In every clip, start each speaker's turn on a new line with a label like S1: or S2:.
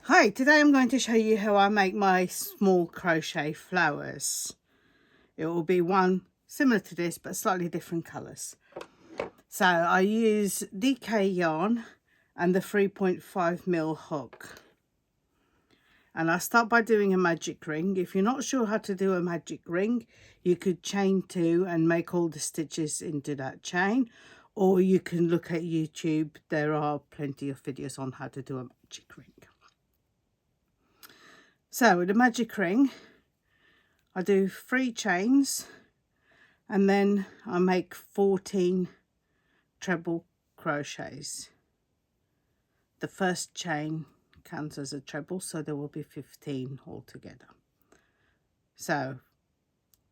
S1: Hi, today I'm going to show you how I make my small crochet flowers. It will be one similar to this but slightly different colours. So I use DK yarn and the 3.5mm hook. And I start by doing a magic ring. If you're not sure how to do a magic ring, you could chain 2 and make all the stitches into that chain. Or you can look at YouTube. There are plenty of videos on how to do a magic ring. So with the magic ring, I do 3 chains and then I make 14 treble crochets. The first chain counts as a treble, so there will be 15 altogether. So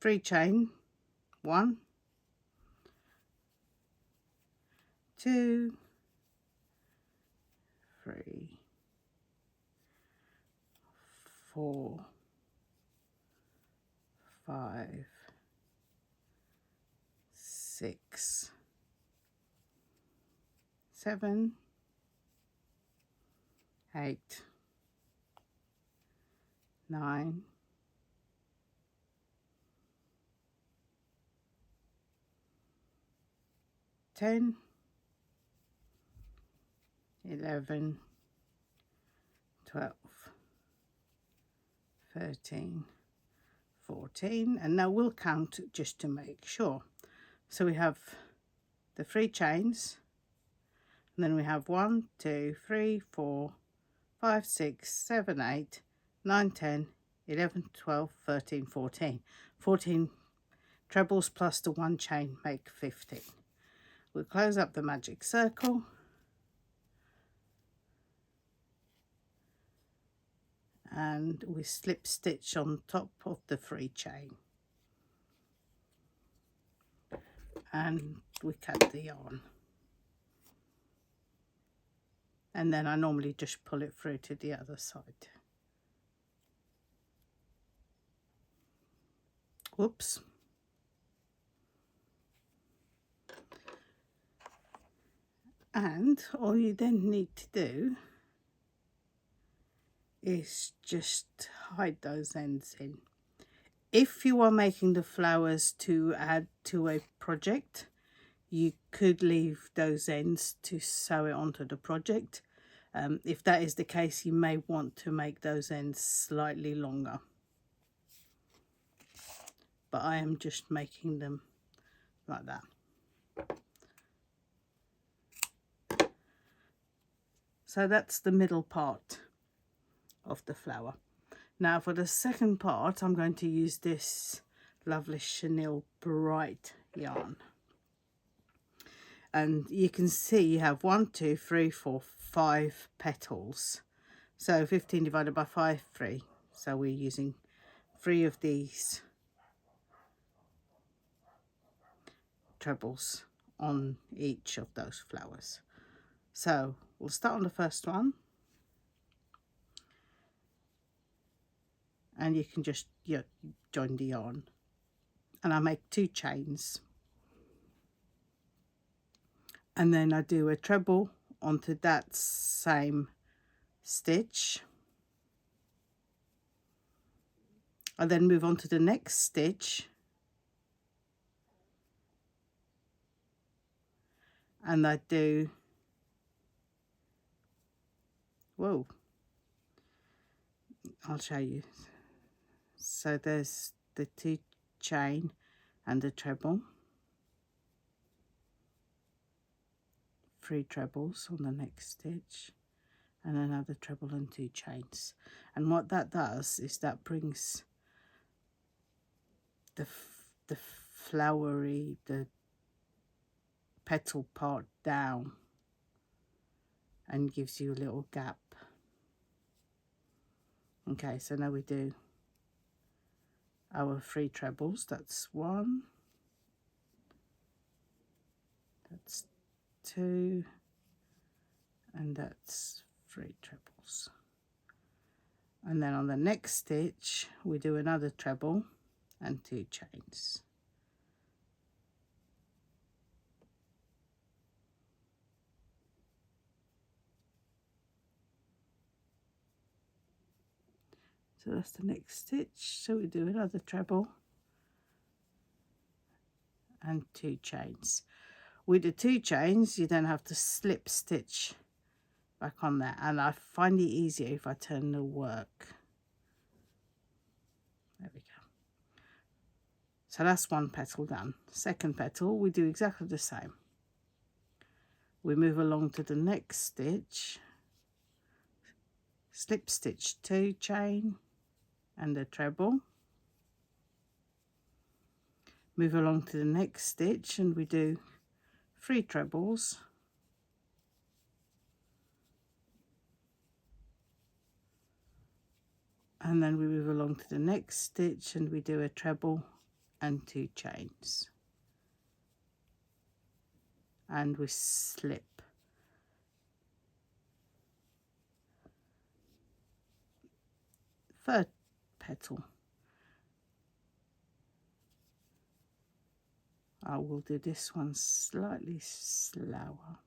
S1: 3 chain, 1, 2, 3, 4, 5, 6, 7, 8, 9, 10, 11, 12, 13, 14, and now we'll count just to make sure. So we have the 3 chains, and then we have 1, 2, 3, 4, 5, 6, 7, 8, 9, 10, 11, 12, 13, 14. 14 trebles plus the 1 chain make 15. We'll close up the magic circle and we slip stitch on top of the 3 chain and we cut the yarn, and then I normally just pull it through to the other side. Whoops. And all you then need to do is just hide those ends in. If you are making the flowers to add to a project, you could leave those ends to sew it onto the project. If that is the case, you may want to make those ends slightly longer. But I am just making them like that. So that's the middle part of the flower. Now for the second part, I'm going to use this lovely chenille bright yarn. And you can see you have 1, 2, 3, 4, 5 petals. So 15 divided by 5, 3. So we're using 3 of these trebles on each of those flowers. So we'll start on the first one. And you can just join the yarn. And I make 2 chains. And then I do a treble onto that same stitch. I then move on to the next stitch. And I do, whoa, I'll show you. So there's the 2 chain and the treble. 3 trebles on the next stitch and another treble and 2 chains. And what that does is that brings the flowery, the petal part down and gives you a little gap. Okay, so now we do our 3 trebles. That's 1, that's 2, and that's 3 trebles. And then on the next stitch we do another treble and 2 chains. So that's the next stitch. So we do another treble and 2 chains. With the 2 chains, you don't have to slip stitch back on there, and I find it easier if I turn the work. There we go. So that's one petal done. Second petal, we do exactly the same. We move along to the next stitch, slip stitch 2 chain and a treble. Move along to the next stitch and we do 3 trebles. And then we move along to the next stitch and we do a treble and 2 chains. And we slip. Third petal. I will do this one slightly slower.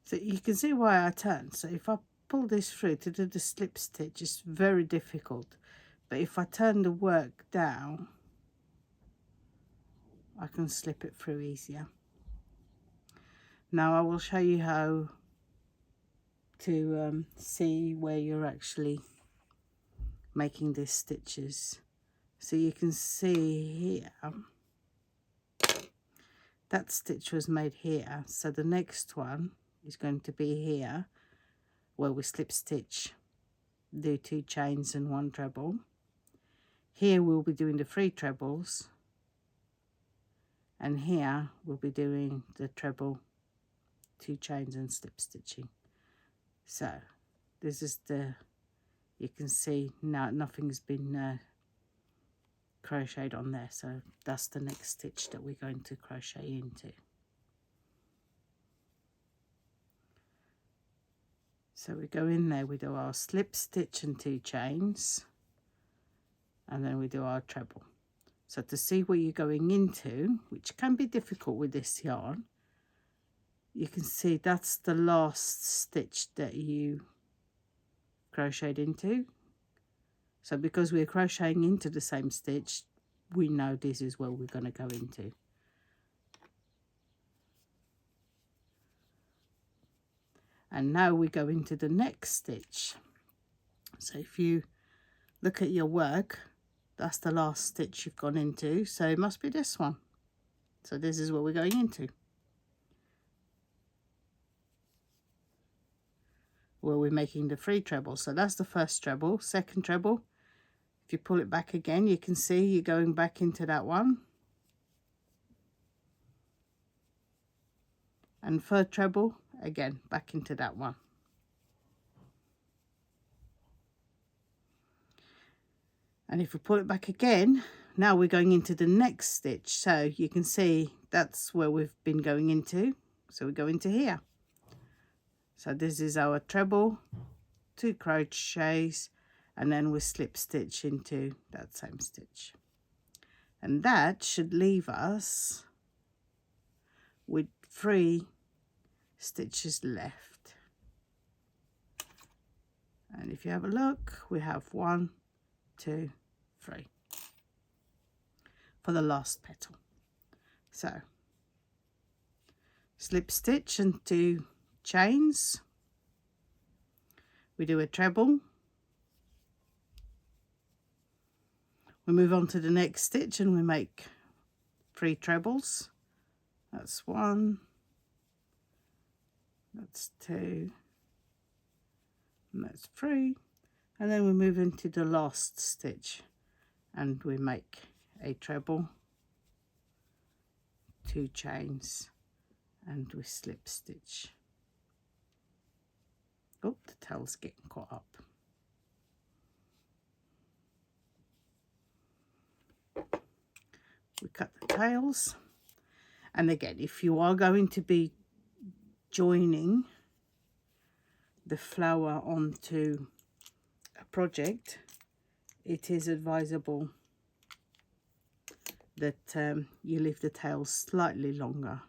S1: So you can see why I turn. So if I pull this through to do the slip stitch, it's very difficult. But if I turn the work down, I can slip it through easier. Now I will show you how to see where you're actually making these stitches. So you can see here, that stitch was made here. So the next one is going to be here, where we slip stitch, do 2 chains and 1 treble. Here we'll be doing the 3 trebles, and here we'll be doing the treble, 2 chains and slip stitching. So this is the, you can see now nothing's been crocheted on there, so that's the next stitch that we're going to crochet into. So we go in there, we do our slip stitch and 2 chains, and then we do our treble. So to see where you're going into, which can be difficult with this yarn, you can see that's the last stitch that you crocheted into. So because we're crocheting into the same stitch, we know this is where we're going to go into. And now we go into the next stitch. So if you look at your work, that's the last stitch you've gone into, so it must be this one. So this is what we're going into, where we're making the 3 trebles. So that's the first treble. Second treble, if you pull it back again, you can see you're going back into that one. And third treble, again back into that one. And if we pull it back again, now we're going into the next stitch. So you can see that's where we've been going into. So we go into here. So this is our treble, 2 crochets, and then we slip stitch into that same stitch. And that should leave us with 3 stitches left. And if you have a look, we have 1, 2, 3 for the last petal. So slip stitch and 2 chains, we do a treble, we move on to the next stitch and we make 3 trebles. That's 1, that's 2, and that's 3. And then we move into the last stitch and we make a treble, 2 chains, and we slip stitch. Oh, the tail's getting caught up. we cut the tails. And again, if you are going to be joining the flower onto a project, it is advisable that you leave the tails slightly longer.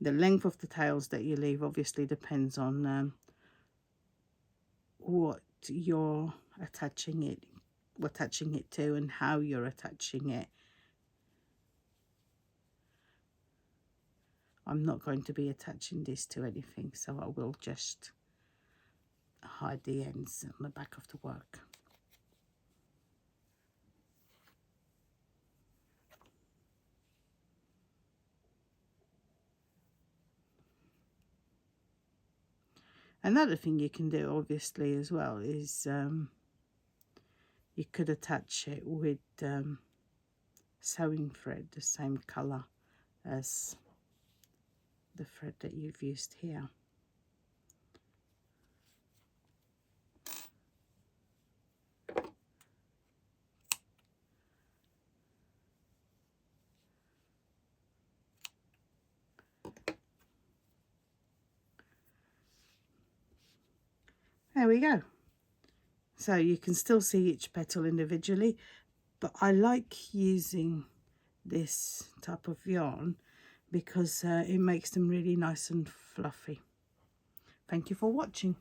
S1: The length of the tails that you leave obviously depends on what you're attaching it to and how you're attaching it. I'm not going to be attaching this to anything, so I will just hide the ends on the back of the work. Another thing you can do obviously as well is you could attach it with sewing thread, the same colour as the thread that you've used here. There we go. So you can still see each petal individually, but I like using this type of yarn because it makes them really nice and fluffy. Thank you for watching.